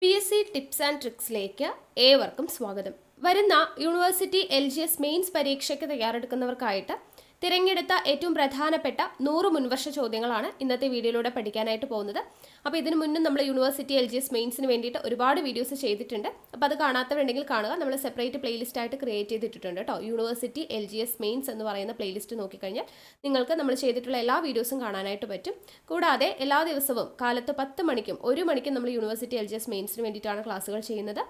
PSC tips and ട്രിക്സിലേക്ക് ഏവർക്കും സ്വാഗതം. വരുന്ന യൂണിവേഴ്സിറ്റി LGS മെയിൻസ് പരീക്ഷയ്ക്ക് തയ്യാറെടുക്കുന്നവർക്കായിട്ട് തിരഞ്ഞെടുത്ത ഏറ്റവും പ്രധാനപ്പെട്ട 100 മുൻവർഷ ചോദ്യങ്ങളാണ് ഇന്നത്തെ വീഡിയോയിലൂടെ പഠിക്കാനായിട്ട് പോകുന്നത്. അപ്പോൾ ഇതിനു മുന്നും നമ്മൾ യൂണിവേഴ്സിറ്റി LGS മെയിൻസിന് വേണ്ടിയിട്ട് ഒരുപാട് വീഡിയോസ് ചെയ്തിട്ടുണ്ട്. അപ്പോൾ അത് കാണാത്തവരുണ്ടെങ്കിൽ കാണുക. നമ്മൾ സെപ്പറേറ്റ് പ്ലേലിസ്റ്റ് ആയിട്ട് ക്രിയേറ്റ് ചെയ്തിട്ടുണ്ട് കേട്ടോ. യൂണിവേഴ്സിറ്റി LGS മെയിൻസ് എന്ന് പറയുന്ന പ്ലേലിസ്റ്റ് നോക്കിക്കഴിഞ്ഞാൽ നിങ്ങൾക്ക് നമ്മൾ ചെയ്തിട്ടുള്ള എല്ലാ വീഡിയോസും കാണാനായിട്ട് പറ്റും. കൂടാതെ എല്ലാ ദിവസവും കാലത്ത് 10 മണിക്കും 1 മണിക്കും നമ്മൾ യൂണിവേഴ്സിറ്റി LGS മെയിൻസിന് വേണ്ടിയിട്ടാണ് ക്ലാസ്സുകൾ ചെയ്യുന്നത്.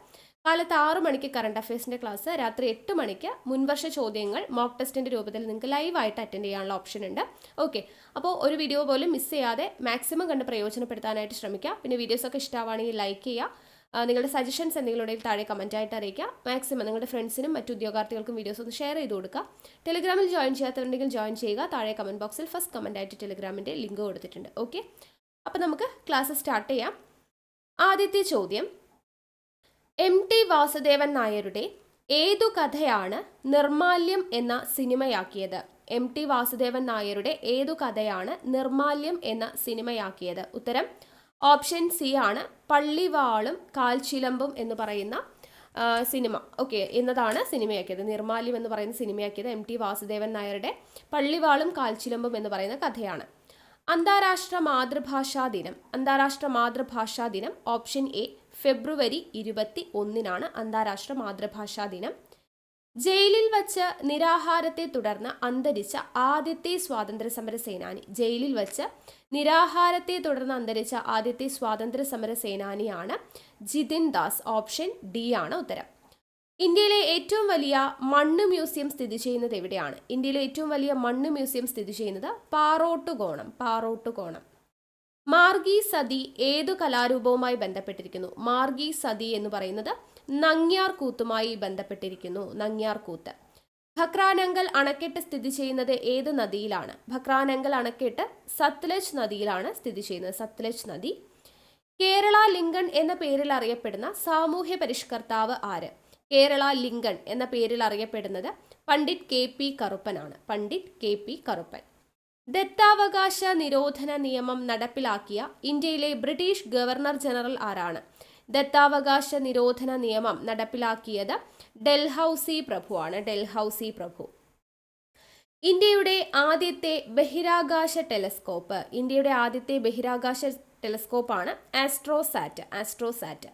കാലത്ത് 6 മണിക്ക് കറണ്ട് അഫയേഴ്സിൻ്റെ ക്ലാസ്, രാത്രി 8 മണിക്ക് മുൻവർഷ ചോദ്യങ്ങൾ മോക്ക് ടെസ്റ്റിൻ്റെ രൂപത്തിൽ നിങ്ങൾക്ക് ലൈവായിട്ട് അറ്റൻഡ് ചെയ്യാനുള്ള ഓപ്ഷൻ ഉണ്ട്. ഓക്കെ, അപ്പോൾ ഒരു വീഡിയോ പോലും മിസ് ചെയ്യാതെ മാക്സിമം കണ്ട് പ്രയോജനപ്പെടുത്താനായിട്ട് ശ്രമിക്കുക. പിന്നെ വീഡിയോസൊക്കെ ഇഷ്ടമാണെങ്കിൽ ലൈക്ക് ചെയ്യുക. നിങ്ങളുടെ സജഷൻസ് എന്തെങ്കിലും ഉണ്ടെങ്കിൽ താഴെ കമൻറ്റായിട്ട് അറിയിക്കുക. മാക്സിമം നിങ്ങളുടെ ഫ്രണ്ട്സിനും മറ്റു ഉദ്യോഗാർത്ഥികൾക്കും വീഡിയോസ് ഒന്ന് ഷെയർ ചെയ്ത് കൊടുക്കുക. ടെലിഗ്രാമിൽ ജോയിൻ ചെയ്യാത്തവരുണ്ടെങ്കിൽ ജോയിൻ ചെയ്യുക. താഴെ കമൻറ്റ് ബോക്സിൽ ഫസ്റ്റ് കമൻറ്റായിട്ട് ടെലിഗ്രാമിൻ്റെ ലിങ്ക് കൊടുത്തിട്ടുണ്ട്. ഓക്കെ, അപ്പോൾ നമുക്ക് ക്ലാസ് സ്റ്റാർട്ട് ചെയ്യാം. ആദ്യത്തെ ചോദ്യം, MT വാസുദേവൻ നായരുടെ ഏതു കഥയാണ് നിർമാല്യം എന്ന സിനിമയാക്കിയത്? MT വാസുദേവൻ നായരുടെ ഏതു കഥയാണ് നിർമാല്യം എന്ന സിനിമയാക്കിയത്? ഉത്തരം ഓപ്ഷൻ സി ആണ്, പള്ളിവാളും കാൽച്ചിലമ്പും എന്ന് പറയുന്ന സിനിമ. ഓക്കെ, എന്നതാണ് സിനിമയാക്കിയത്. നിർമാല്യം എന്ന് പറയുന്ന സിനിമയാക്കിയത് MT വാസുദേവൻ നായരുടെ പള്ളിവാളും കാൽച്ചിലമ്പും എന്ന് പറയുന്ന കഥയാണ്. അന്താരാഷ്ട്ര മാതൃഭാഷാ ദിനം. അന്താരാഷ്ട്ര മാതൃഭാഷാ ദിനം ഓപ്ഷൻ എ ഫെബ്രുവരി 21 അന്താരാഷ്ട്ര മാതൃഭാഷാ ദിനം. ജയിലിൽ വച്ച് നിരാഹാരത്തെ തുടർന്ന് അന്തരിച്ച ആദ്യത്തെ സ്വാതന്ത്ര്യ സമര സേനാനി. ജയിലിൽ വച്ച് നിരാഹാരത്തെ തുടർന്ന് അന്തരിച്ച ആദ്യത്തെ സ്വാതന്ത്ര്യ സമര സേനാനിയാണ് ജിതിൻ ദാസ്. ഓപ്ഷൻ ഡി ആണ് ഉത്തരം. ഇന്ത്യയിലെ ഏറ്റവും വലിയ മണ്ണ് മ്യൂസിയം സ്ഥിതി ചെയ്യുന്നത് എവിടെയാണ്? ഇന്ത്യയിലെ ഏറ്റവും വലിയ മണ്ണ് മ്യൂസിയം സ്ഥിതി ചെയ്യുന്നത് പാറോട്ടുകോണം. പാറോട്ടുകോണം. മാർഗി സതി ഏതു കലാരൂപവുമായി ബന്ധപ്പെട്ടിരിക്കുന്നു? മാർഗി സതി എന്ന് പറയുന്നത് നങ്ങ്യാർ കൂത്തുമായി ബന്ധപ്പെട്ടിരിക്കുന്നു. നങ്ങ്യാർ കൂത്ത്. ഭക്രാനങ്കൽ അണക്കെട്ട് സ്ഥിതി ചെയ്യുന്നത് ഏത് നദിയിലാണ്? ഭക്രാനങ്കൽ അണക്കെട്ട് സത്ലജ് നദിയിലാണ് സ്ഥിതി ചെയ്യുന്നത്. സത്ലജ് നദി. കേരള ലിങ്കൺ എന്ന പേരിൽ അറിയപ്പെടുന്ന സാമൂഹ്യ പരിഷ്കർത്താവ് ആര്? കേരള ലിങ്കൺ എന്ന പേരിൽ അറിയപ്പെടുന്നത് പണ്ഡിറ്റ് KP കറുപ്പനാണ്. പണ്ഡിറ്റ് KP കറുപ്പൻ. ദത്താവകാശ നിരോധന നിയമം നടപ്പിലാക്കിയ ഇന്ത്യയിലെ ബ്രിട്ടീഷ് ഗവർണർ ജനറൽ ആരാണ്? ദത്താവകാശ നിരോധന നിയമം നടപ്പിലാക്കിയത് ഡൽഹൌസി പ്രഭുവാണ്. ഡൽഹൌസി പ്രഭു. ഇന്ത്യയുടെ ആദ്യത്തെ ബഹിരാകാശ ടെലസ്കോപ്പ്. ഇന്ത്യയുടെ ആദ്യത്തെ ബഹിരാകാശ ടെലസ്കോപ്പാണ് ആസ്ട്രോസാറ്റ്. ആസ്ട്രോസാറ്റ്.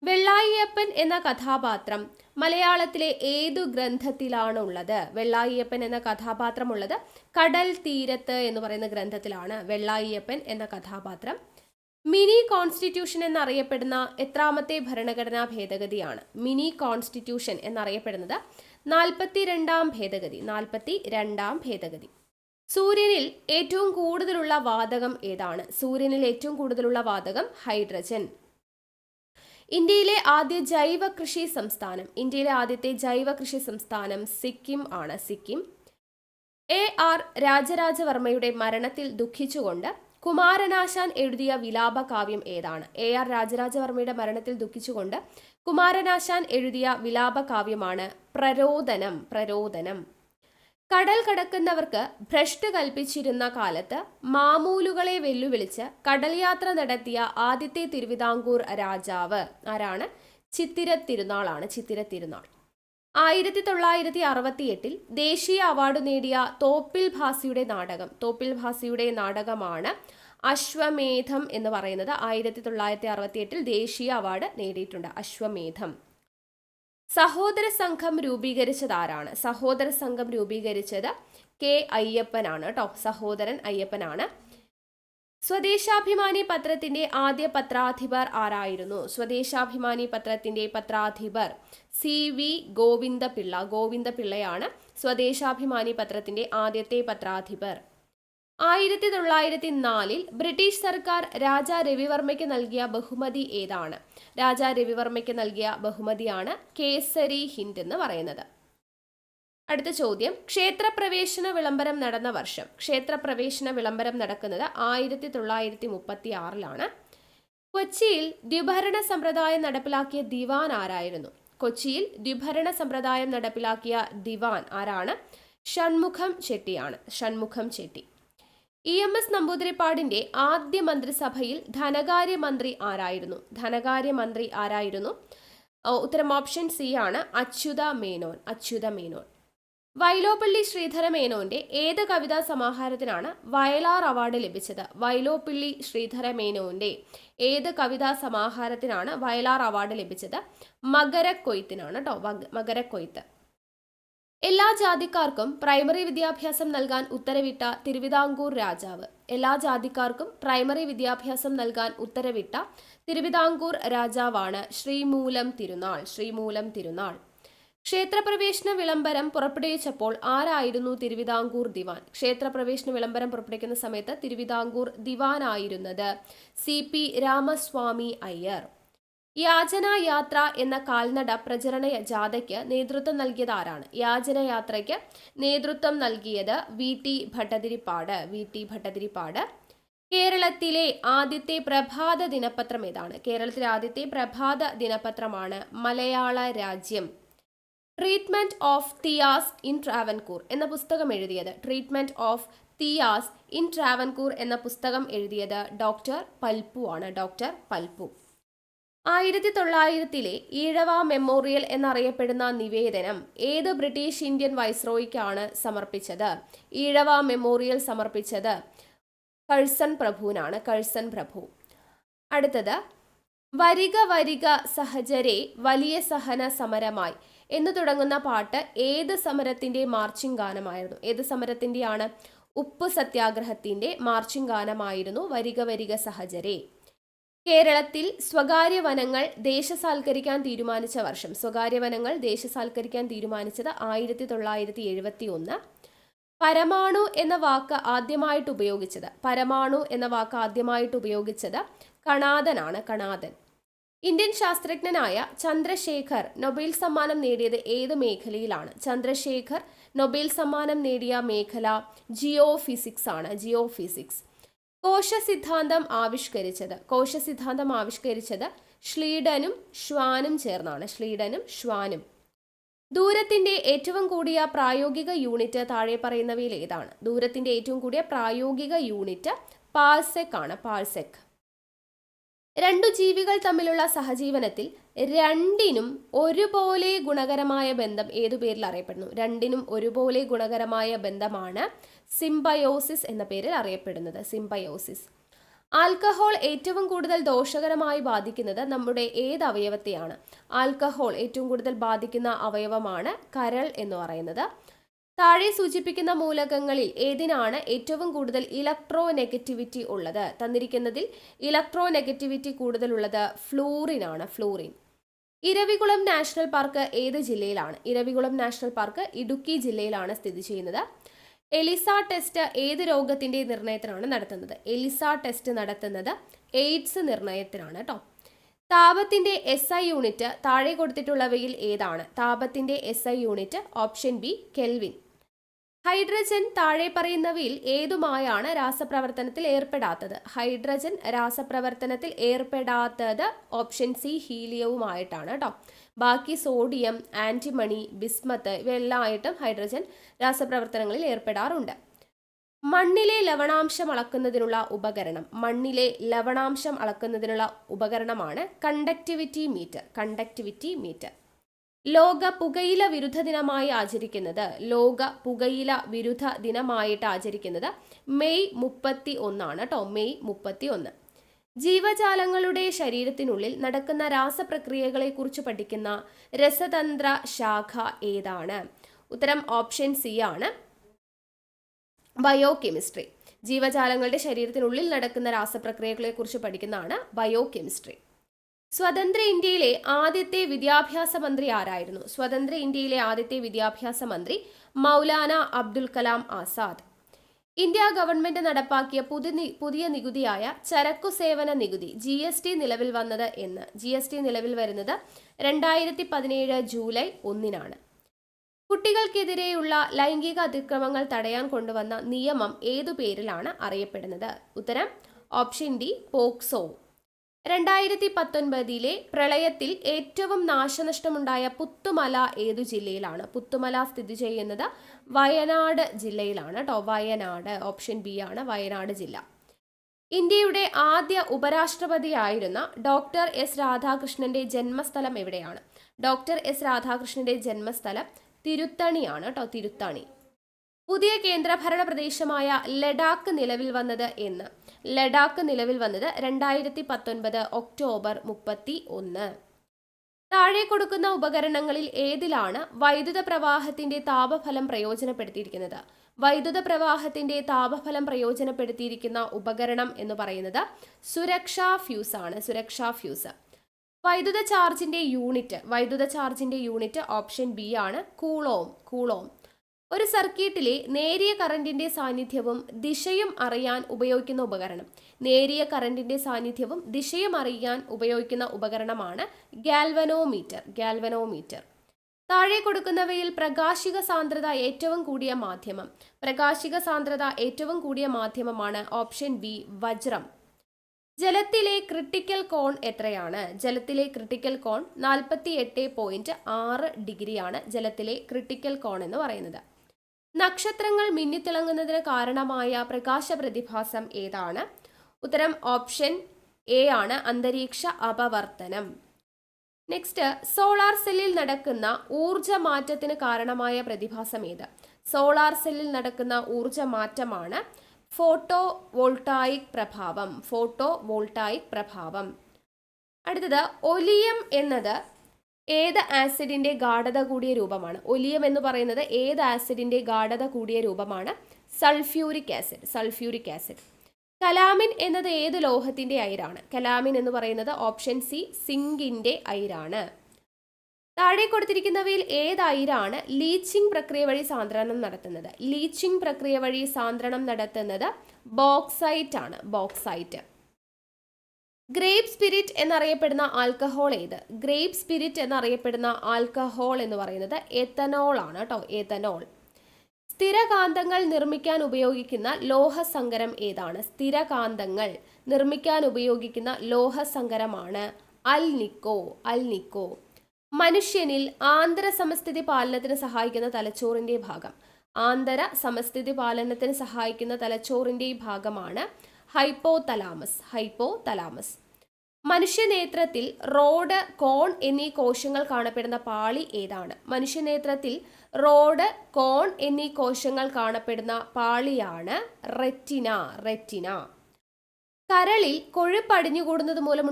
വെള്ളായിയപ്പൻ എന്ന കഥാപാത്രം മലയാളത്തിലെ ഏതു ഗ്രന്ഥത്തിലാണ് ഉള്ളത്? വെള്ളായിയപ്പൻ എന്ന കഥാപാത്രം ഉള്ളത് കടൽ തീരത്ത് എന്ന് പറയുന്ന ഗ്രന്ഥത്തിലാണ്. വെള്ളായിയപ്പൻ എന്ന കഥാപാത്രം. മിനി കോൺസ്റ്റിറ്റ്യൂഷൻ എന്നറിയപ്പെടുന്ന എത്രാമത്തെ ഭരണഘടനാ ഭേദഗതിയാണ്? മിനി കോൺസ്റ്റിറ്റ്യൂഷൻ എന്നറിയപ്പെടുന്നത് 42ാം ഭേദഗതി. 42ാം ഭേദഗതി. സൂര്യനിൽ ഏറ്റവും കൂടുതലുള്ള വാതകം ഏതാണ്? സൂര്യനിൽ ഏറ്റവും കൂടുതലുള്ള വാതകം ഹൈഡ്രജൻ. ഇന്ത്യയിലെ ആദ്യ ജൈവ കൃഷി സംസ്ഥാനം. ഇന്ത്യയിലെ ആദ്യത്തെ ജൈവ കൃഷി സംസ്ഥാനം സിക്കിം ആണ്. സിക്കിം. AR രാജരാജവർമ്മയുടെ മരണത്തിൽ ദുഃഖിച്ചുകൊണ്ട് കുമാരനാശാൻ എഴുതിയ വിലാപ കാവ്യം ഏതാണ്? AR രാജരാജവർമ്മയുടെ മരണത്തിൽ ദുഃഖിച്ചുകൊണ്ട് കുമാരനാശാൻ എഴുതിയ വിലാപ കാവ്യമാണ് പ്രരോദനം. പ്രരോദനം. കടൽ കടക്കുന്നവർക്ക് ഭ്രഷ്ട് കൽപ്പിച്ചിരുന്ന കാലത്ത് മാമൂലുകളെ വെല്ലുവിളിച്ച് കടൽ യാത്ര നടത്തിയ ആദ്യത്തെ തിരുവിതാംകൂർ രാജാവ് ആരാണ്? ചിത്തിര തിരുനാളാണ്. ചിത്തിര തിരുനാൾ. 1968 ദേശീയ അവാർഡ് നേടിയ തോപ്പിൽ ഭാസിയുടെ നാടകം. തോപ്പിൽ ഭാസിയുടെ നാടകമാണ് അശ്വമേധം എന്ന് പറയുന്നത്. 1968 ദേശീയ അവാർഡ് നേടിയിട്ടുണ്ട്. അശ്വമേധം. സഹോദര സംഘം രൂപീകരിച്ചത് ആരാണ്? സഹോദര സംഘം രൂപീകരിച്ചത് K അയ്യപ്പനാണ് കേട്ടോ. സഹോദരൻ അയ്യപ്പനാണ്. സ്വദേശാഭിമാനി പത്രത്തിന്റെ ആദ്യ പത്രാധിപർ ആരായിരുന്നു? സ്വദേശാഭിമാനി പത്രത്തിന്റെ പത്രാധിപർ CV ഗോവിന്ദപിള്ള. ഗോവിന്ദപിള്ളയാണ് സ്വദേശാഭിമാനി പത്രത്തിന്റെ ആദ്യത്തെ പത്രാധിപർ. 1904 ബ്രിട്ടീഷ് സർക്കാർ രാജാ രവിവർമ്മയ്ക്ക് നൽകിയ ബഹുമതി ഏതാണ്? രാജാ രവിവർമ്മയ്ക്ക് നൽകിയ ബഹുമതിയാണ് കേസരി ഹിന്ദ് എന്ന് പറയുന്നത്. അടുത്ത ചോദ്യം, ക്ഷേത്രപ്രവേശന വിളംബരം നടന്ന വർഷം. ക്ഷേത്രപ്രവേശന വിളംബരം നടക്കുന്നത് 1936 കൊച്ചിയിൽ ദ്വിഭരണ സമ്പ്രദായം നടപ്പിലാക്കിയ ദിവാൻ ആരായിരുന്നു? കൊച്ചിയിൽ ദ്വിഭരണ സമ്പ്രദായം നടപ്പിലാക്കിയ ദിവാൻ ആരാണ്? ഷൺമുഖം ചെട്ടിയാണ്. ഷൺമുഖം ചെട്ടി. EMS നമ്പൂതിരിപ്പാടിന്റെ ആദ്യ മന്ത്രിസഭയിൽ ധനകാര്യമന്ത്രി ആരായിരുന്നു? ഉത്തരം ഓപ്ഷൻ സി ആണ്, അച്യുത മേനോൻ. വൈലോപ്പിള്ളി ശ്രീധര മേനോന്റെ ഏത് കവിതാ സമാഹാരത്തിനാണ് വയലാർ അവാർഡ് ലഭിച്ചത്? വൈലോപ്പിള്ളി ശ്രീധര മേനോന്റെ ഏത് കവിതാ സമാഹാരത്തിനാണ് വയലാർ അവാർഡ് ലഭിച്ചത്? മകരക്കൊയ്ത്തിനാണ് കേട്ടോ, മകരക്കൊയ്ത്ത്. എല്ലാ ജാതിക്കാർക്കും പ്രൈമറി വിദ്യാഭ്യാസം നൽകാൻ ഉത്തരവിട്ട തിരുവിതാംകൂർ രാജാവാണ് ശ്രീമൂലം തിരുനാൾ. ക്ഷേത്രപ്രവേശന വിളംബരം പുറപ്പെടുവിച്ചപ്പോൾ ആരായിരുന്നു തിരുവിതാംകൂർ ദിവാൻ? ക്ഷേത്രപ്രവേശന വിളംബരം പുറപ്പെടുവിക്കുന്ന സമയത്ത് തിരുവിതാംകൂർ ദിവാനായിരുന്നത് CP രാമസ്വാമി അയ്യർ. യാചനായാത്ര എന്ന കാൽനട പ്രചരണ ജാഥയ്ക്ക് നേതൃത്വം നൽകിയത് ആരാണ്? യാചനയാത്രയ്ക്ക് നേതൃത്വം നൽകിയത് VT ഭട്ടതിരിപ്പാട്. കേരളത്തിലെ ആദ്യത്തെ പ്രഭാത ദിനപത്രം ഏതാണ്? കേരളത്തിലെ ആദ്യത്തെ പ്രഭാത ദിനപത്രമാണ് മലയാള രാജ്യം. Treatment of Thiyyas in Travancore എന്ന പുസ്തകം എഴുതിയത് ഡോക്ടർ പൽപ്പു ആണ്. 1900 ഈഴവ മെമ്മോറിയൽ എന്നറിയപ്പെടുന്ന നിവേദനം ഏത് ബ്രിട്ടീഷ് ഇന്ത്യൻ വൈസ്രോയിക്കാണ് സമർപ്പിച്ചത്? ഈഴവ മെമ്മോറിയൽ സമർപ്പിച്ചത് കഴ്സൺ പ്രഭു. അടുത്തത്, വരിക വരിക സഹചരെ വലിയ സഹന സമരമായി എന്ന് തുടങ്ങുന്ന പാട്ട് ഏത് സമരത്തിന്റെ മാർച്ചിങ് ഗാനമായിരുന്നു? ഏത് സമരത്തിന്റെയാണ്? ഉപ്പ് സത്യാഗ്രഹത്തിന്റെ മാർച്ചിങ് ഗാനമായിരുന്നു വരിക വരിക സഹചരെ. കേരളത്തിൽ സ്വകാര്യ വനങ്ങൾ ദേശസാൽക്കരിക്കാൻ തീരുമാനിച്ച വർഷം? സ്വകാര്യ വനങ്ങൾ ദേശസാൽക്കരിക്കാൻ തീരുമാനിച്ചത് 1971. പരമാണു എന്ന വാക്ക് ആദ്യമായിട്ട് ഉപയോഗിച്ചത് കണാദൻ. ഇന്ത്യൻ ശാസ്ത്രജ്ഞനായ ചന്ദ്രശേഖർ നൊബേൽ സമ്മാനം നേടിയത് ഏത് മേഖലയിലാണ്? ചന്ദ്രശേഖർ നൊബേൽ സമ്മാനം നേടിയ മേഖല ജിയോ ഫിസിക്സ്. കോശസിദ്ധാന്തം ആവിഷ്കരിച്ചത് ഷ്ലീഡനും ശ്വാനും ചേർന്നാണ്. ദൂരത്തിന്റെ ഏറ്റവും കൂടിയ പ്രായോഗിക യൂണിറ്റ് താഴെ പറയുന്നവയിൽ ഏതാണ്? ദൂരത്തിന്റെ ഏറ്റവും കൂടിയ പ്രായോഗിക യൂണിറ്റ് പാഴ്സെക് ആണ്. രണ്ടു ജീവികൾ തമ്മിലുള്ള സഹജീവനത്തിൽ രണ്ടിനും ഒരുപോലെ ഗുണകരമായ ബന്ധം ഏതു പേരിൽ അറിയപ്പെടുന്നു? രണ്ടിനും ഒരുപോലെ ഗുണകരമായ ബന്ധമാണ് സിംബയോസിസ് എന്ന പേരിൽ അറിയപ്പെടുന്നത്. ആൽക്കഹോൾ ഏറ്റവും കൂടുതൽ ദോഷകരമായി ബാധിക്കുന്നത് നമ്മുടെ ഏത് അവയവത്തെയാണ്? ആൽക്കഹോൾ ഏറ്റവും കൂടുതൽ ബാധിക്കുന്ന അവയവമാണ് കരൾ എന്ന് പറയുന്നത്. താഴെ സൂചിപ്പിക്കുന്ന മൂലകങ്ങളിൽ ഏതിനാണ് ഏറ്റവും കൂടുതൽ ഇലക്ട്രോ നെഗറ്റിവിറ്റി ഉള്ളത്? തന്നിരിക്കുന്നതിൽ ഇലക്ട്രോ നെഗറ്റിവിറ്റി കൂടുതലുള്ളത് ഫ്ലൂറിൻ. ഇരവികുളം നാഷണൽ പാർക്ക് ഏത് ജില്ലയിലാണ്? ഇരവികുളം നാഷണൽ പാർക്ക് ഇടുക്കി ജില്ലയിലാണ് സ്ഥിതി ചെയ്യുന്നത്. എലിസ ടെസ്റ്റ് ഏത് രോഗത്തിന്റെ നിർണയത്തിനാണ് നടത്തുന്നത്? എലിസ ടെസ്റ്റ് നടത്തുന്നത് എയ്ഡ്സ് നിർണയത്തിനാണ് കേട്ടോ. താപത്തിന്റെ SI യൂണിറ്റ് താഴെ കൊടുത്തിട്ടുള്ളവയിൽ ഏതാണ്? താപത്തിന്റെ SI unit option B kelvin. Hydrogen താഴെ പറയുന്നവയിൽ ഏതുമായാണ് രാസപ്രവർത്തനത്തിൽ ഏർപ്പെടാത്തത്? ഹൈഡ്രജൻ രാസപ്രവർത്തനത്തിൽ ഏർപ്പെടാത്തത് ഓപ്ഷൻ സി ഹീലിയവുമായിട്ടാണ് കേട്ടോ. ബാക്കി സോഡിയം, ആന്റിമണി, ബിസ്മത്ത് ഇവയെല്ലാം ആയിട്ടും ഹൈഡ്രജൻ രാസപ്രവർത്തനങ്ങളിൽ ഏർപ്പെടാറുണ്ട്. മണ്ണിലെ ലവണാംശം അളക്കുന്നതിനുള്ള ഉപകരണമാണ് കണ്ടക്ടിവിറ്റി മീറ്റർ. ലോക പുകയില വിരുദ്ധ ദിനമായി ആചരിക്കുന്നത് മെയ് 31 ആണ് കേട്ടോ. മെയ് 31. ജീവജാലങ്ങളുടെ ശരീരത്തിനുള്ളിൽ നടക്കുന്ന രാസപ്രക്രിയകളെ കുറിച്ച് പഠിക്കുന്ന രസതന്ത്ര ശാഖ ഏതാണ്? ഉത്തരം ഓപ്ഷൻ സി ആണ്, ബയോകെമിസ്ട്രി. ജീവജാലങ്ങളുടെ ശരീരത്തിനുള്ളിൽ നടക്കുന്ന രാസപ്രക്രിയകളെ കുറിച്ച് പഠിക്കുന്നതാണ് ബയോകെമിസ്ട്രി. സ്വതന്ത്ര ഇന്ത്യയിലെ ആദ്യത്തെ വിദ്യാഭ്യാസ മന്ത്രി ആരായിരുന്നു? സ്വതന്ത്ര ഇന്ത്യയിലെ ആദ്യത്തെ വിദ്യാഭ്യാസ മന്ത്രി മൗലാന അബ്ദുൽ കലാം ആസാദ്. ഇന്ത്യ ഗവൺമെന്റ് നടപ്പാക്കിയ പുതിയ നികുതിയായ ചരക്കു സേവന നികുതി GST നിലവിൽ വന്നത് എന്ന്? GST നിലവിൽ വരുന്നത് 2017 ജൂലൈ 1-നാണ്. കുട്ടികൾക്കെതിരെയുള്ള ലൈംഗിക അതിക്രമങ്ങൾ തടയാൻ കൊണ്ടുവന്ന നിയമം ഏതു പേരിലാണ് അറിയപ്പെടുന്നത്? ഉത്തരം ഓപ്ഷൻ ഡി പോക്സോ. 2019 പ്രളയത്തിൽ ഏറ്റവും നാശനഷ്ടമുണ്ടായ പുത്തുമല ഏതു ജില്ലയിലാണ്? പുത്തുമല സ്ഥിതി ചെയ്യുന്നത് വയനാട് ജില്ലയിലാണ് കേട്ടോ. വയനാട്, ഓപ്ഷൻ ബി ആണ് വയനാട് ജില്ല. ഇന്ത്യയുടെ ആദ്യ ഉപരാഷ്ട്രപതിയായിരുന്ന ഡോക്ടർ എസ് രാധാകൃഷ്ണന്റെ ജന്മസ്ഥലം എവിടെയാണ്? ഡോക്ടർ എസ് രാധാകൃഷ്ണന്റെ ജന്മസ്ഥലം തിരുത്തണിയാണ് കേട്ടോ, തിരുത്തണി. പുതിയ കേന്ദ്രഭരണ പ്രദേശമായ ലഡാക്ക് നിലവിൽ വന്നത് എന്ന്? ലഡാക്ക് നിലവിൽ വന്നത് 2019 ഒക്ടോബർ 31. താഴെ കൊടുക്കുന്ന ഉപകരണങ്ങളിൽ ഏതിലാണ് വൈദ്യുത പ്രവാഹത്തിന്റെ താപഫലം പ്രയോജനപ്പെടുത്തിയിരിക്കുന്നത്? വൈദ്യുത പ്രവാഹത്തിന്റെ താപഫലം പ്രയോജനപ്പെടുത്തിയിരിക്കുന്ന ഉപകരണം എന്ന് പറയുന്നത് സുരക്ഷാ ഫ്യൂസ് ആണ്, സുരക്ഷാ ഫ്യൂസ്. വൈദ്യുത ചാർജിന്റെ യൂണിറ്റ് ഓപ്ഷൻ ബി ആണ് കൂളോം. ഒരു സർക്യൂട്ടിലെ നേരിയ കറന്റിന്റെ സാന്നിധ്യവും ദിശയും അറിയാൻ ഉപയോഗിക്കുന്ന ഉപകരണം. നേരിയ കറന്റിന്റെ സാന്നിധ്യവും ദിശയും അറിയാൻ ഉപയോഗിക്കുന്ന ഉപകരണമാണ് ഗാൽവനോമീറ്റർ. താഴെ കൊടുക്കുന്നവയിൽ പ്രകാശിക സാന്ദ്രത ഏറ്റവും കൂടിയ മാധ്യമമാണ് ഓപ്ഷൻ ബി വജ്രം. ജലത്തിലെ ക്രിട്ടിക്കൽ കോൺ എത്രയാണ്? ജലത്തിലെ ക്രിട്ടിക്കൽ കോൺ 48.6 ഡിഗ്രിയാണ് ജലത്തിലെ ക്രിട്ടിക്കൽ കോൺ എന്ന് പറയുന്നത്. നക്ഷത്രങ്ങൾ മിന്നിത്തിളങ്ങുന്നതിന് കാരണമായ പ്രകാശ പ്രതിഭാസം ഏതാണ്? ഉത്തരം ഓപ്ഷൻ എ ആണ്, അന്തരീക്ഷ അപവർത്തനം. നെക്സ്റ്റ്, സോളാർ സെല്ലിൽ നടക്കുന്ന ഊർജ മാറ്റത്തിന് കാരണമായ പ്രതിഭാസം ഏത്? സോളാർ സെല്ലിൽ നടക്കുന്ന ഊർജ മാറ്റമാണ് ഫോട്ടോ വോൾട്ടായിക് പ്രഭാവം. അടുത്തത്, ഒലിയം എന്നത് ഏത് ആസിഡിന്റെ ഗാഢത കൂടിയ രൂപമാണ്? ഒലിയം എന്ന് പറയുന്നത് ഏത് ആസിഡിന്റെ ഗാഢത കൂടിയ രൂപമാണ്? Sulphuric acid. കലാമിൻ എന്നത് ഏത് ലോഹത്തിന്റെ അയിരാണ്? കലാമിൻ എന്ന് പറയുന്നത് ഓപ്ഷൻ സി സിങ്കിന്റെ അയിരാണ്. താഴെ കൊടുത്തിരിക്കുന്നവയിൽ ഏത് അയിരാണ് ലീച്ചിങ് പ്രക്രിയ വഴി സാന്ദ്രണം നടത്തുന്നത്? ലീച്ചിങ് പ്രക്രിയ വഴി സാന്ദ്രണം നടത്തുന്നത് ബോക്സൈറ്റ് ആണ്, ബോക്സൈറ്റ്. ഗ്രേപ്പ് സ്പിരിറ്റ് എന്നറിയപ്പെടുന്ന ആൽക്കഹോൾ ഏത്? ഗ്രേപ്പ് സ്പിരിറ്റ് എന്നറിയപ്പെടുന്ന ആൽക്കഹോൾ എന്ന് പറയുന്നത് എത്തനോൾ ആണ് കേട്ടോ, എത്തനോൾ. സ്ഥിരകാന്തങ്ങൾ നിർമ്മിക്കാൻ ഉപയോഗിക്കുന്ന ലോഹസങ്കരം ഏതാണ്? സ്ഥിരകാന്തങ്ങൾ നിർമ്മിക്കാൻ ഉപയോഗിക്കുന്ന ലോഹസങ്കരമാണ് അൽനിക്കോ. മനുഷ്യനിൽ ആന്തര സമസ്ഥിതി പാലനത്തിന് സഹായിക്കുന്ന തലച്ചോറിന്റെ ഭാഗം. ആന്തര സമസ്ഥിതി പാലനത്തിന് സഹായിക്കുന്ന തലച്ചോറിന്റെ ഭാഗമാണ് ഹൈപ്പോതലാമസ്. മനുഷ്യനേത്രത്തിൽ റോഡ്, കോൺ എന്നീ കോശങ്ങൾ കാണപ്പെടുന്ന പാളി ഏതാണ്? മനുഷ്യനേത്രത്തിൽ റോഡ്, കോൺ എന്നീ കോശങ്ങൾ കാണപ്പെടുന്ന പാളിയാണ് റെറ്റിന. കരളിൽ കൊഴുപ്പടിഞ്ഞുകൂടുന്നത് മൂലം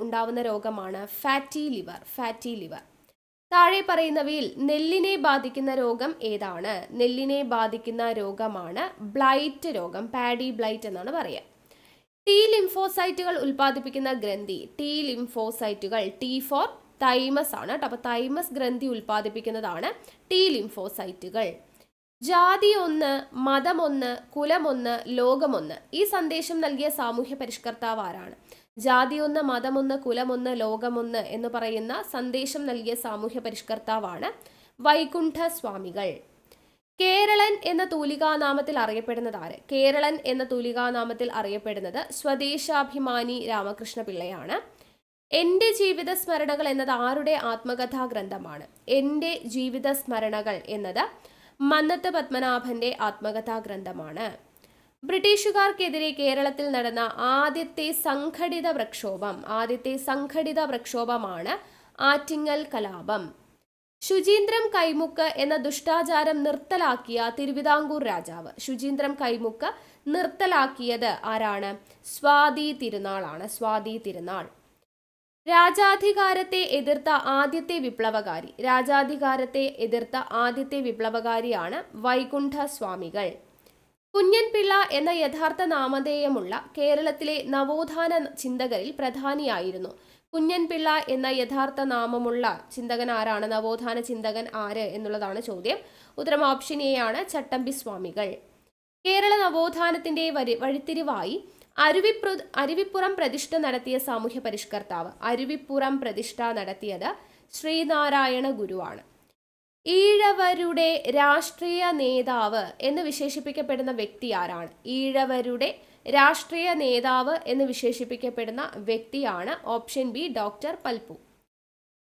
ഉണ്ടാവുന്ന രോഗമാണ് ഫാറ്റി ലിവർ. താഴെ പറയുന്നവയിൽ നെല്ലിനെ ബാധിക്കുന്ന രോഗം ഏതാണ്? നെല്ലിനെ ബാധിക്കുന്ന രോഗമാണ് ബ്ലൈറ്റ് രോഗം, പാഡി ബ്ലൈറ്റ് എന്നാണ് പറയുക. ടി ലിംഫോസൈറ്റുകൾ ഉൽപ്പാദിപ്പിക്കുന്ന ഗ്രന്ഥി. ടി ലിംഫോസൈറ്റുകൾ, ടി ഫോർ തൈമസ് ആണ് കേട്ടോ. അപ്പോൾ തൈമസ് ഗ്രന്ഥി ഉൽപ്പാദിപ്പിക്കുന്നതാണ് ടി ലിംഫോസൈറ്റുകൾ. ജാതി ഒന്ന്, മതമൊന്ന്, കുലമൊന്ന്, ലോകമൊന്ന്. ഈ സന്ദേശം നൽകിയ സാമൂഹ്യ പരിഷ്കർത്താവ് ആരാണ്? ജാതി ഒന്ന്, മതമൊന്ന്, കുലമൊന്ന്, ലോകമൊന്ന് എന്ന് പറയുന്ന സന്ദേശം നൽകിയ സാമൂഹ്യ പരിഷ്കർത്താവാണ് വൈകുണ്ഠ സ്വാമികൾ. കേരളൻ എന്ന തൂലികാനാമത്തിൽ അറിയപ്പെടുന്നത് ആര്? കേരളൻ എന്ന തൂലികാനാമത്തിൽ അറിയപ്പെടുന്നത് സ്വദേശാഭിമാനി രാമകൃഷ്ണ പിള്ളയാണ്. എൻ്റെ ജീവിത സ്മരണകൾ എന്നത് ആരുടെ ആത്മകഥാ ഗ്രന്ഥമാണ്? എൻ്റെ ജീവിത സ്മരണകൾ എന്നത് മന്നത്ത് പത്മനാഭന്റെ ആത്മകഥാ ഗ്രന്ഥമാണ്. ബ്രിട്ടീഷുകാർക്കെതിരെ കേരളത്തിൽ നടന്ന ആദ്യത്തെ സംഘടിത പ്രക്ഷോഭമാണ് ആറ്റിങ്ങൽ കലാപം. ശുചീന്ദ്രം കൈമുക്ക് എന്ന ദുഷ്ടാചാരം നിർത്തലാക്കിയ തിരുവിതാംകൂർ രാജാവ്. ശുചീന്ദ്രം കൈമുക്ക് നിർത്തലാക്കിയത് ആരാണ്? സ്വാതി തിരുനാൾ. രാജാധികാരത്തെ എതിർത്ത ആദ്യത്തെ വിപ്ലവകാരിയാണ് വൈകുണ്ഠ സ്വാമികൾ. കുഞ്ഞൻപിള്ള എന്ന യഥാർത്ഥ നാമധേയമുള്ള കേരളത്തിലെ നവോത്ഥാന ചിന്തകരിൽ പ്രധാനിയായിരുന്നു. കുഞ്ഞൻപിള്ള എന്ന യഥാർത്ഥ നാമമുള്ള ചിന്തകൻ ആരാണ്? നവോത്ഥാന ചിന്തകൻ ആര് എന്നുള്ളതാണ് ചോദ്യം. ഉത്തരം ഓപ്ഷൻ എ ആണ്, ചട്ടമ്പി സ്വാമികൾ. കേരള നവോത്ഥാനത്തിന്റെ വഴിത്തിരിവായി അരുവിപ്പുറം പ്രതിഷ്ഠ നടത്തിയ സാമൂഹ്യ പരിഷ്കർത്താവ്. അരുവിപ്പുറം പ്രതിഷ്ഠ നടത്തിയത് ശ്രീനാരായണ ഗുരുവാണ്. ഈഴവരുടെ രാഷ്ട്രീയ നേതാവ് എന്ന് വിശേഷിപ്പിക്കപ്പെടുന്ന വ്യക്തി ആരാണ്? ഈഴവരുടെ രാഷ്ട്രീയ നേതാവ് എന്ന് വിശേഷിപ്പിക്കപ്പെടുന്ന വ്യക്തിയാണ് ഓപ്ഷൻ ബി ഡോക്ടർ പൽപു.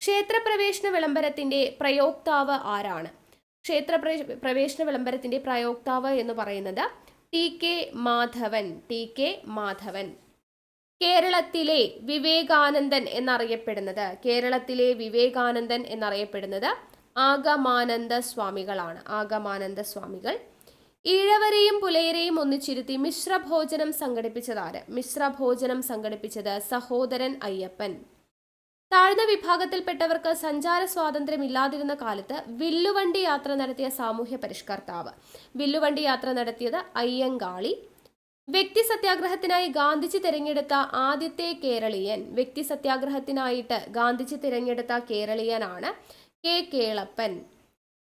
ക്ഷേത്രപ്രവേശന വിളംബരത്തിന്റെ പ്രയോക്താവ് ആരാണ്? പ്രവേശന വിളംബരത്തിന്റെ പ്രയോക്താവ് എന്ന് പറയുന്നത് T K Madhavan. T K Madhavan. കേരളത്തിലെ വിവേകാനന്ദൻ എന്നറിയപ്പെടുന്നത് ആഗമാനന്ദ സ്വാമികളാണ്. ആഗമാനന്ദ സ്വാമികൾ. ഈഴവരെയും പുലയരെയും ഒന്നിച്ചിരുത്തി മിശ്രഭോജനം സംഘടിപ്പിച്ചത് സഹോദരൻ അയ്യപ്പൻ. താഴ്ന്ന വിഭാഗത്തിൽപ്പെട്ടവർക്ക് സഞ്ചാര സ്വാതന്ത്ര്യം ഇല്ലാതിരുന്ന കാലത്ത് വില്ലുവണ്ടി യാത്ര നടത്തിയ സാമൂഹ്യ പരിഷ്കർത്താവ്. വില്ലുവണ്ടി യാത്ര നടത്തിയത് അയ്യങ്കാളി. വ്യക്തി സത്യാഗ്രഹത്തിനായി ഗാന്ധിജി തിരഞ്ഞെടുത്ത ആദ്യത്തെ കേരളീയൻ. വ്യക്തി സത്യാഗ്രഹത്തിനായിട്ട് ഗാന്ധിജി തിരഞ്ഞെടുത്ത കേരളീയനാണ് കെ കേളപ്പൻ.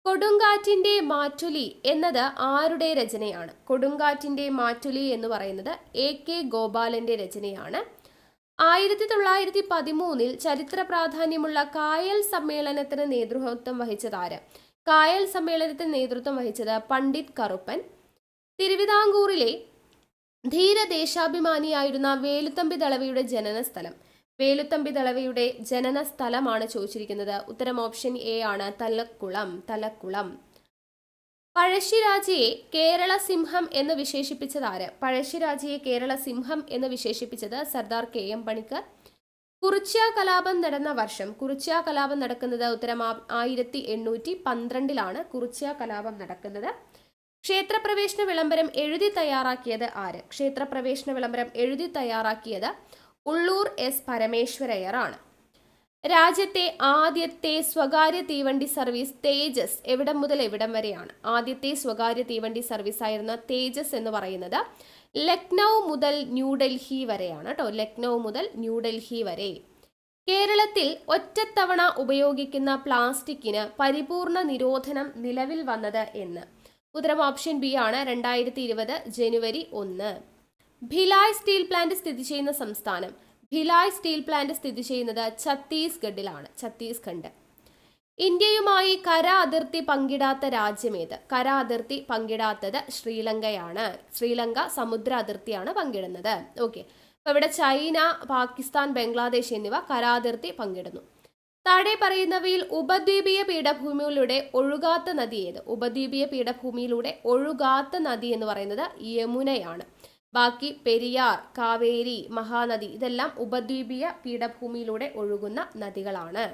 കൊടുങ്കാറ്റിന്റെ മാറ്റുലി എന്നത് ആരുടെ രചനയാണ്? കൊടുങ്കാറ്റിന്റെ മാറ്റുലി എന്ന് പറയുന്നത് എ കെ ഗോപാലന്റെ രചനയാണ്. 1913 ചരിത്ര പ്രാധാന്യമുള്ള കായൽ സമ്മേളനത്തിന് നേതൃത്വം വഹിച്ചതാര്? കായൽ സമ്മേളനത്തിന് നേതൃത്വം വഹിച്ചത് പണ്ഡിറ്റ് കറുപ്പൻ. തിരുവിതാംകൂറിലെ ധീരദേശാഭിമാനിയായിരുന്ന വേലുത്തമ്പി ദളവയുടെ ജനനസ്ഥലം. വേലുത്തമ്പി ദളവയുടെ ജനനസ്ഥലമാണ് ചോദിച്ചിരിക്കുന്നത്. ഉത്തരം ഓപ്ഷൻ എ ആണ്, തലക്കുളം. പഴശ്ശിരാജയെ കേരള സിംഹം എന്ന് വിശേഷിപ്പിച്ചതാര്? പഴശ്ശിരാജയെ കേരള സിംഹം എന്ന് വിശേഷിപ്പിച്ചത് സർദാർ കെ എം പണിക്കർ. കുറിച്യ കലാപം നടന്ന വർഷം. കുറിച്യ കലാപം നടക്കുന്നത് ഉത്തരം 1812 കുറിച്യ കലാപം നടക്കുന്നത്. ക്ഷേത്രപ്രവേശന വിളംബരം എഴുതി തയ്യാറാക്കിയത് ആര്? ക്ഷേത്രപ്രവേശന വിളംബരം എഴുതി തയ്യാറാക്കിയത് ഉള്ളൂർ എസ് പരമേശ്വരയ്യർ ആണ്. രാജ്യത്തെ ആദ്യത്തെ സ്വകാര്യ തീവണ്ടി സർവീസ് തേജസ് എവിടം മുതൽ എവിടം വരെയാണ്? ആദ്യത്തെ സ്വകാര്യ തീവണ്ടി സർവീസ് ആയിരുന്ന തേജസ് എന്ന് പറയുന്നത് ലക്നൗ മുതൽ ന്യൂഡൽഹി വരെയാണ് കേട്ടോ. ലക്നൗ മുതൽ ന്യൂഡൽഹി വരെ. കേരളത്തിൽ ഒറ്റത്തവണ ഉപയോഗിക്കുന്ന പ്ലാസ്റ്റിക്കിന് പരിപൂർണ നിരോധനം നിലവിൽ വന്നത് എന്ന്? ഉത്തരം ഓപ്ഷൻ ബി ആണ്, 2020 ജനുവരി 1. ഭിലായ് സ്റ്റീൽ പ്ലാന്റ് സ്ഥിതി ചെയ്യുന്ന സംസ്ഥാനം. ഭിലായ് സ്റ്റീൽ പ്ലാന്റ് സ്ഥിതി ചെയ്യുന്നത് ഛത്തീസ്ഗഡിലാണ്. ഛത്തീസ്ഗഡ്. ഇന്ത്യയുമായി കര അതിർത്തി പങ്കിടാത്ത രാജ്യമേത്? കര അതിർത്തി പങ്കിടാത്തത് ശ്രീലങ്കയാണ്. ശ്രീലങ്ക സമുദ്ര അതിർത്തിയാണ് പങ്കിടുന്നത്. ഓക്കെ, അപ്പൊ ഇവിടെ ചൈന, പാകിസ്ഥാൻ, ബംഗ്ലാദേശ് എന്നിവ കരാതിർത്തി പങ്കിടുന്നു. താഴെ പറയുന്നവയിൽ ഉപദ്വീപീയ പീഠഭൂമിയിലൂടെ ഒഴുകാത്ത നദി ഏത്? ഉപദ്വീപീയ പീഠഭൂമിയിലൂടെ ഒഴുകാത്ത നദി എന്ന് പറയുന്നത് യമുനയാണ്. ബാക്കി പെരിയാർ, കാവേരി, മഹാനദി ഇതെല്ലാം ഉപദ്വീപീയ പീഠഭൂമിയിലൂടെ ഒഴുകുന്ന നദികളാണ്.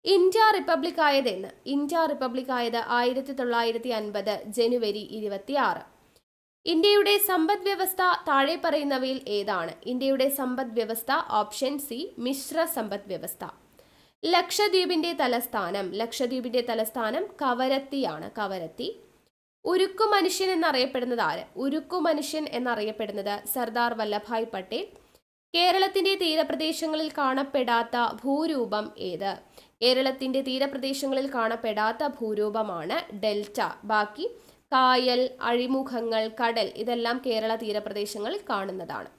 ഇന്ത്യ റിപ്പബ്ലിക് ആയത് എന്ന്? ഇന്ത്യ റിപ്പബ്ലിക് ആയത് 1950 ജനുവരി 26. ഇന്ത്യയുടെ സമ്പദ് വ്യവസ്ഥ താഴെ പറയുന്നവയിൽ ഏതാണ്? ഇന്ത്യയുടെ സമ്പദ് വ്യവസ്ഥ ഓപ്ഷൻ സി മിശ്ര സമ്പദ് വ്യവസ്ഥ. ലക്ഷദ്വീപിന്റെ തലസ്ഥാനം കവരത്തിയാണ്. കവരത്തി. ഉരുക്കു മനുഷ്യൻ എന്നറിയപ്പെടുന്നത് ആര്? ഉരുക്കു മനുഷ്യൻ എന്നറിയപ്പെടുന്നത് സർദാർ വല്ലഭായ് പട്ടേൽ. കേരളത്തിന്റെ തീരപ്രദേശങ്ങളിൽ കാണപ്പെടാത്ത ഭൂരൂപം ഏത്? കേരളത്തിന്റെ തീരപ്രദേശങ്ങളിൽ കാണപ്പെടാത്ത ഭൂരൂപമാണ് ഡെൽറ്റ. ബാക്കി കായൽ, അഴിമുഖങ്ങൾ, കടൽ ഇതെല്ലാം കേരള തീരപ്രദേശങ്ങളിൽ കാണുന്നതാണ്.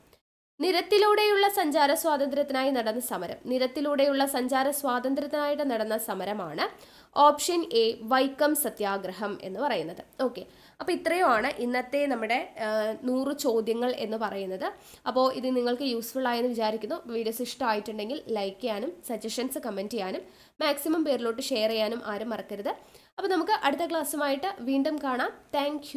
നിരത്തിലൂടെയുള്ള സഞ്ചാര സ്വാതന്ത്ര്യത്തിനായി നടന്ന സമരം. നിരത്തിലൂടെയുള്ള സഞ്ചാര സ്വാതന്ത്ര്യത്തിനായിട്ട് നടന്ന സമരമാണ് ഓപ്ഷൻ എ വൈക്കം സത്യാഗ്രഹം എന്ന് പറയുന്നത്. ഓക്കെ, അപ്പോൾ ഇത്രയുമാണ് ഇന്നത്തെ നമ്മുടെ 100 ചോദ്യങ്ങൾ എന്ന് പറയുന്നത്. അപ്പോൾ ഇത് നിങ്ങൾക്ക് യൂസ്ഫുൾ ആയെന്ന് വിചാരിക്കുന്നു. വീഡിയോസ് ഇഷ്ടമായിട്ടുണ്ടെങ്കിൽ ലൈക്ക് ചെയ്യാനും സജഷൻസ് കമൻറ്റ് ചെയ്യാനും മാക്സിമം പേരിലോട്ട് ഷെയർ ചെയ്യാനും ആരും മറക്കരുത്. അപ്പോൾ നമുക്ക് അടുത്ത ക്ലാസ്സുമായിട്ട് വീണ്ടും കാണാം. താങ്ക്